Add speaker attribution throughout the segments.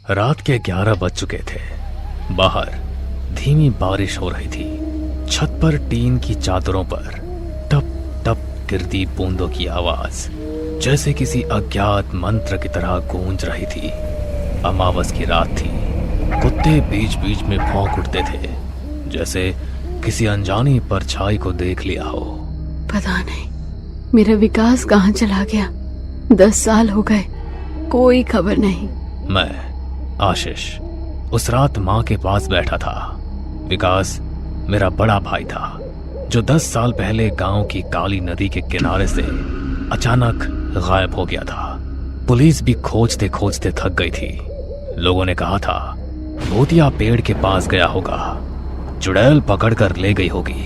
Speaker 1: रात के 11 बज चुके थे। बाहर धीमी बारिश हो रही थी। छत पर टीन की चादरों पर टप टप गिरती बूंदों की आवाज जैसे किसी अज्ञात मंत्र की तरह गूंज रही थी। अमावस की रात थी। कुत्ते बीच बीच में भौंक उठते थे, जैसे किसी अनजानी परछाई को देख लिया हो।
Speaker 2: पता नहीं मेरा विकास कहाँ चला गया। 10 साल हो गए, कोई खबर नहीं।
Speaker 1: मैं आशीष उस रात माँ के पास बैठा था। विकास मेरा बड़ा भाई था, जो 10 साल पहले गांव की काली नदी के किनारे से अचानक गायब हो गया था। पुलिस भी खोजते खोजते थक गई थी। लोगों ने कहा था भूतिया पेड़ के पास गया होगा, चुड़ैल पकड़कर ले गई होगी।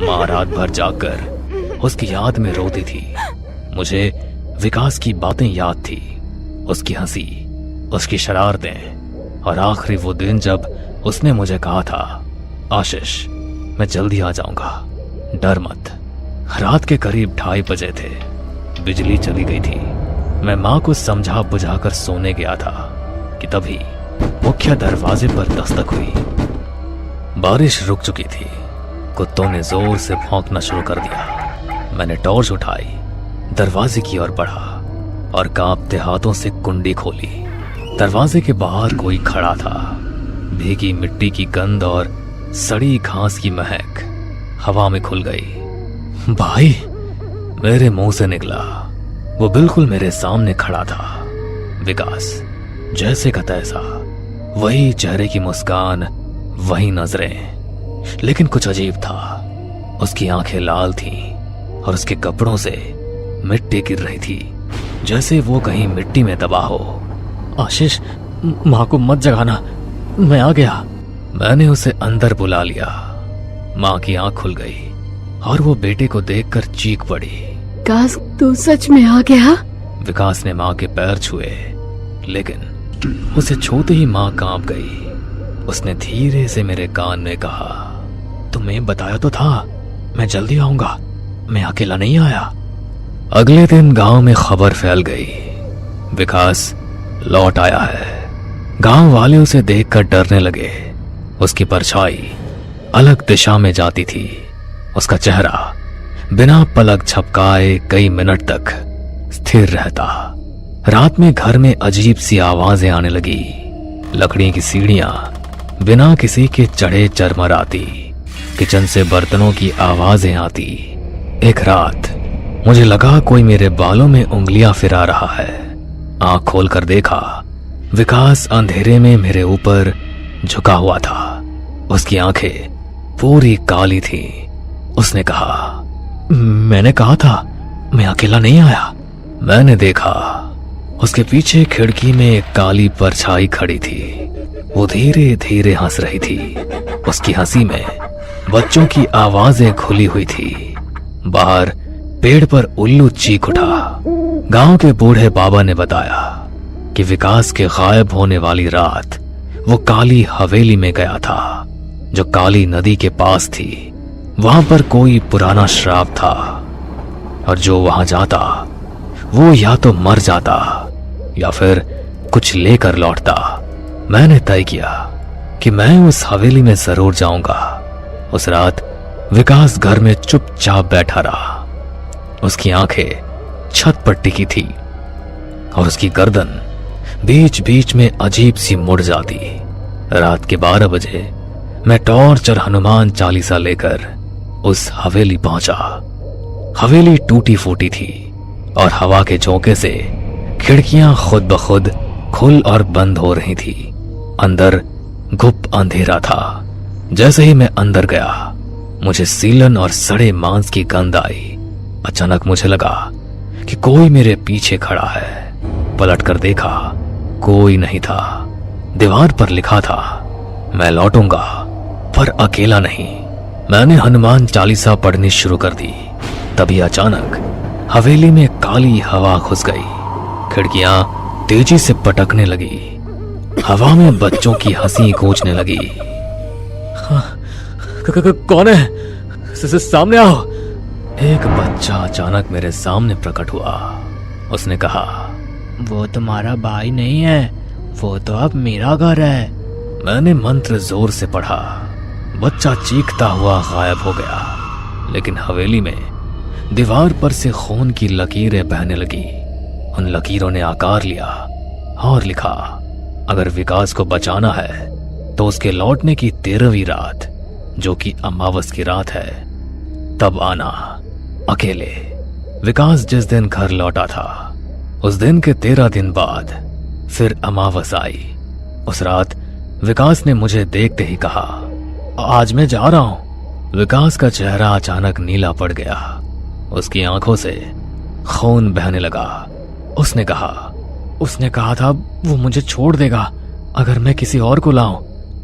Speaker 1: माँ रात भर जागकर उसकी याद में रोती थी। मुझे विकास की बातें याद थी, उसकी हंसी, उसकी शरारतें, और आखिरी वो दिन जब उसने मुझे कहा था, आशीष मैं जल्दी आ जाऊंगा, डर मत। रात के करीब 2:30 बजे थे। बिजली चली गई थी। मैं माँ को समझा बुझाकर सोने गया था कि तभी मुख्य दरवाजे पर दस्तक हुई। बारिश रुक चुकी थी। कुत्तों ने जोर से भौंकना शुरू कर दिया। मैंने टॉर्च उठाई, दरवाजे की ओर बढ़ा और कांपते हाथों से कुंडी खोली। दरवाजे के बाहर कोई खड़ा था। भीगी मिट्टी की गंध और सड़ी घास की महक हवा में खुल गई। भाई, मेरे मुंह से निकला। वो बिल्कुल मेरे सामने खड़ा था। विकास, जैसे का तैसा, वही चेहरे की मुस्कान, वही नजरें, लेकिन कुछ अजीब था। उसकी आंखें लाल थीं और उसके कपड़ों से मिट्टी गिर रही थी, जैसे वो कहीं मिट्टी में दबा हो। आशीष, माँ को मत जगाना, मैं आ गया। मैंने उसे अंदर बुला लिया। माँ की आंख खुल गई और वो बेटे को देखकर चीख पड़ी।
Speaker 2: विकास, तू सच में आ गया?
Speaker 1: विकास ने माँ के पैर छुए, लेकिन उसे छूते ही माँ कांप गई। उसने धीरे से मेरे कान में कहा, तुम्हें बताया तो था मैं जल्दी आऊंगा, मैं अकेला नहीं आया। अगले दिन गांव में खबर फैल गई, विकास लौट आया है। गांव वाले उसे देखकर डरने लगे। उसकी परछाई अलग दिशा में जाती थी। उसका चेहरा बिना पलक झपकाए कई मिनट तक स्थिर रहता। रात में घर में अजीब सी आवाजें आने लगी। लकड़ी की सीढ़ियां बिना किसी के चढ़े चरमराती। किचन से बर्तनों की आवाजें आती। एक रात मुझे लगा कोई मेरे बालों में उंगलियां फिरा रहा है। आंख खोलकर देखा, विकास अंधेरे में मेरे ऊपर झुका हुआ था। उसकी आंखें पूरी काली थी। उसने कहा, मैंने कहा था मैं अकेला नहीं आया। मैंने देखा, उसके पीछे खिड़की में एक काली परछाई खड़ी थी। वो धीरे धीरे हंस रही थी। उसकी हंसी में बच्चों की आवाजें खुली हुई थी। बाहर पेड़ पर उल्लू चीख उठा। गांव के बूढ़े बाबा ने बताया कि विकास के गायब होने वाली रात वो काली हवेली में गया था, जो काली नदी के पास थी। वहां पर कोई पुराना श्राप था, और जो वहां जाता वो या तो मर जाता या फिर कुछ लेकर लौटता। मैंने तय किया कि मैं उस हवेली में जरूर जाऊंगा। उस रात विकास घर में चुपचाप बैठा रहा। उसकी आंखें छत पर टिकी थी और उसकी गर्दन बीच बीच में अजीब सी मुड़ जाती। रात के 12 बजे मैं टॉर्च और हनुमान चालीसा लेकर उस हवेली पहुंचा। हवेली टूटी फूटी थी और हवा के झोंके से खिड़कियां खुद ब खुद खुल और बंद हो रही थी। अंदर गुप्त अंधेरा था। जैसे ही मैं अंदर गया, मुझे सीलन और सड़े मांस की गंध आई। अचानक मुझे लगा कि कोई मेरे पीछे खड़ा है। पलटकर देखा, कोई नहीं था। दीवार पर लिखा था, मैं लौटूंगा पर अकेला नहीं। मैंने हनुमान चालीसा पढ़नी शुरू कर दी। तभी अचानक हवेली में काली हवा घुस गई। खिड़कियां तेजी से पटकने लगी। हवा में बच्चों की हंसी गूंजने लगी। कौन है? सामने आओ। एक बच्चा अचानक मेरे सामने प्रकट हुआ। उसने कहा, वो तुम्हारा भाई नहीं है, वो तो अब मेरा घर है। मैंने मंत्र जोर से पढ़ा। बच्चा चीखता हुआ गायब हो गया, लेकिन हवेली में दीवार पर से खून की लकीरें बहने लगी। उन लकीरों ने आकार लिया और लिखा, अगर विकास को बचाना है तो उसके लौटने की 13वीं रात, जो कि अमावस की रात है, तब आना अकेले। विकास जिस दिन घर लौटा था, उस दिन के 13 दिन बाद फिर अमावस आई। उस रात विकास ने मुझे देखते ही कहा, आज मैं जा रहा हूं। विकास का चेहरा अचानक नीला पड़ गया। उसकी आंखों से खून बहने लगा। उसने कहा था वो मुझे छोड़ देगा अगर मैं किसी और को लाऊं।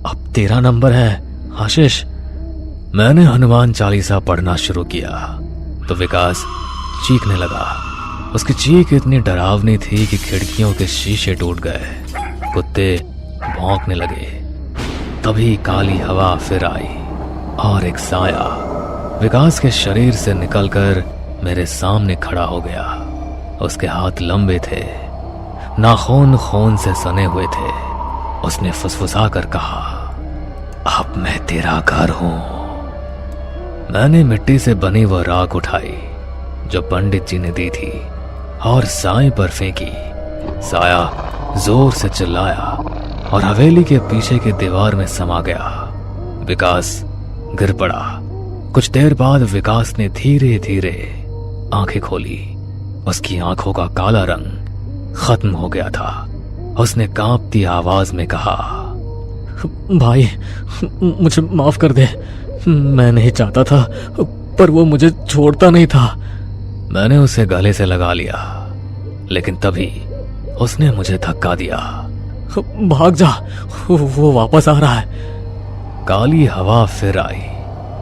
Speaker 1: अब तेरा नंबर है आशीष। मैंने हनुमान चालीसा पढ़ना शुरू किया तो विकास चीखने लगा। उसकी चीख इतनी डरावनी थी कि खिड़कियों के शीशे टूट गए। कुत्ते भौंकने लगे। तभी काली हवा फिर आई और एक साया विकास के शरीर से निकलकर मेरे सामने खड़ा हो गया। उसके हाथ लंबे थे, नाखून खून से सने हुए थे। उसने फुसफुसा कर कहा, अब मैं तेरा घर हूं। मैंने मिट्टी से बनी वह राख उठाई जो पंडित जी ने दी थी और साए पर फेंकी। साया जोर से चिल्लाया और हवेली के पीछे की दीवार में समा गया। विकास गिर पड़ा। कुछ देर बाद विकास ने धीरे धीरे आंखें खोली। उसकी आंखों का काला रंग खत्म हो गया था। उसने कांपती आवाज में कहा, भाई मुझे माफ कर दे, मैं नहीं चाहता था, पर वो मुझे छोड़ता नहीं था। मैंने उसे गले से लगा लिया, लेकिन तभी उसने मुझे धक्का दिया। भाग जा, वो वापस आ रहा है। काली हवा फिर आई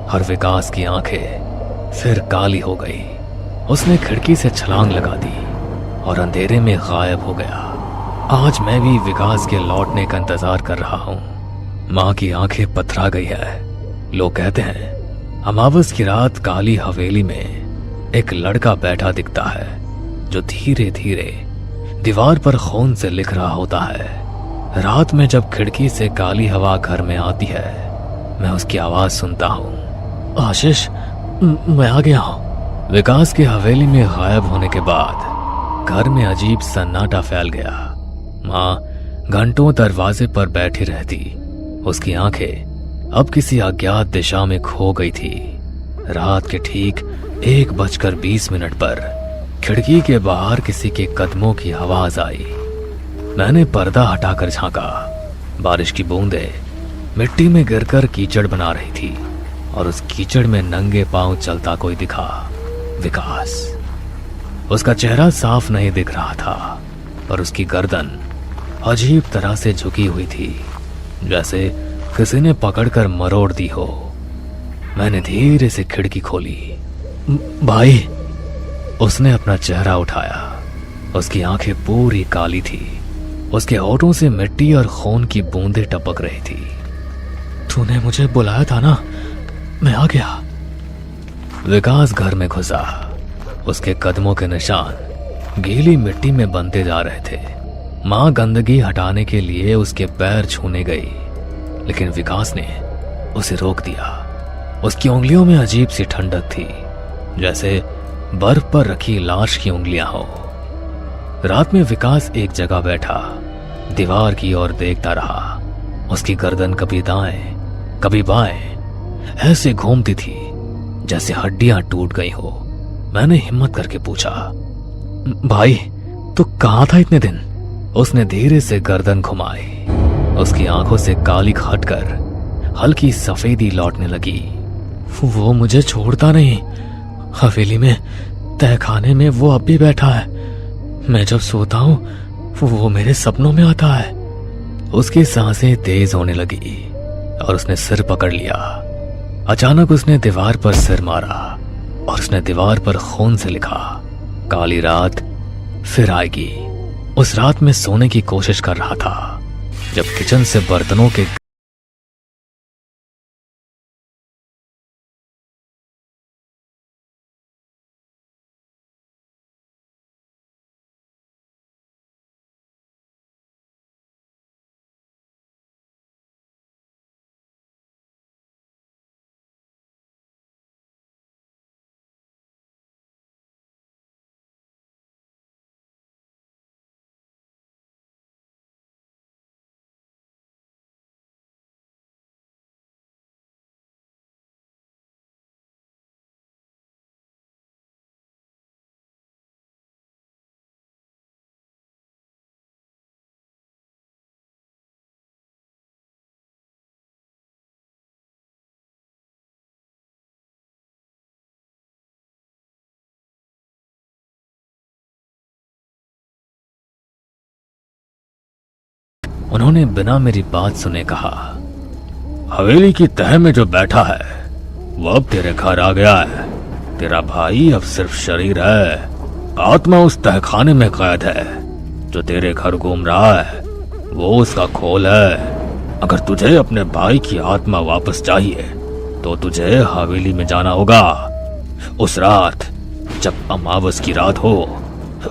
Speaker 1: और विकास की आंखें फिर काली हो गई। उसने खिड़की से छलांग लगा दी और अंधेरे में गायब हो गया। आज मैं भी विकास के लौटने का इंतजार कर रहा हूं। मां की आंखें पथरा गई है। लोग कहते हैं अमावस की रात काली हवेली में एक लड़का बैठा दिखता है जो धीरे धीरे दीवार पर खून से लिख रहा होता है। रात में जब खिड़की से काली हवा घर में आती है, मैं उसकी आवाज सुनता हूं, आशीष मैं आ गया हूं। विकास की हवेली में गायब होने के बाद घर में अजीब सन्नाटा फैल गया। मां घंटों दरवाजे पर बैठी रहती। उसकी आंखें अब किसी अज्ञात दिशा में खो गई थी। रात के ठीक 1:20 पर खिड़की के बाहर किसी के कदमों की आवाज आई। मैंने पर्दा हटाकर झांका। बारिश की बूंदें मिट्टी में गिरकर कीचड़ बना रही थी और उस कीचड़ में नंगे पांव चलता कोई दिखा। विकास। उसका चेहरा साफ नहीं दिख रहा था, पर उसकी गर्दन अजीब तरह से झुकी हुई थी, जैसे किसी ने पकड़कर मरोड़ दी हो। मैंने धीरे से खिड़की खोली। भाई। उसने अपना चेहरा उठाया। उसकी आंखें पूरी काली थी। उसके होठों से मिट्टी और खून की बूंदें टपक रही थी। तूने मुझे बुलाया था ना, मैं आ गया। विकास घर में घुसा। उसके कदमों के निशान गीली मिट्टी में बनते जा रहे थे। मां गंदगी हटाने के लिए उसके पैर छूने गई, लेकिन विकास ने उसे रोक दिया। उसकी उंगलियों में अजीब सी ठंडक थी, जैसे बर्फ पर रखी लाश की उंगलियां हो। रात में विकास एक जगह बैठा दीवार की ओर देखता रहा। उसकी गर्दन कभी दाएं कभी बाएं ऐसे घूमती थी जैसे हड्डियां टूट गई हो। मैंने हिम्मत करके पूछा, भाई तू कहां था इतने दिन? उसने धीरे से गर्दन घुमाई। उसकी आंखों से कालिक हटकर हल्की सफेदी लौटने लगी। वो मुझे छोड़ता नहीं। हवेली में तहखाने में वो अब भी बैठा है। मैं जब सोता हूं वो मेरे सपनों में आता है। उसकी सांसें तेज होने लगी और उसने सिर पकड़ लिया। अचानक उसने दीवार पर सिर मारा और उसने दीवार पर खून से लिखा, काली रात फिर आएगी। उस रात में सोने की कोशिश कर रहा था जब किचन से बर्तनों के उन्होंने बिना मेरी बात सुने कहा, हवेली की तह में जो बैठा है वो अब तेरे घर आ गया है। तेरा भाई अब सिर्फ शरीर है, आत्मा उस तहखाने में कैद है। जो तेरे घर घूम रहा है वो उसका खोल है। अगर तुझे अपने भाई की आत्मा वापस चाहिए तो तुझे हवेली में जाना होगा। उस रात जब अमावस की रात हो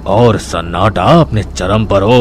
Speaker 1: और सन्नाटा अपने चरम पर हो।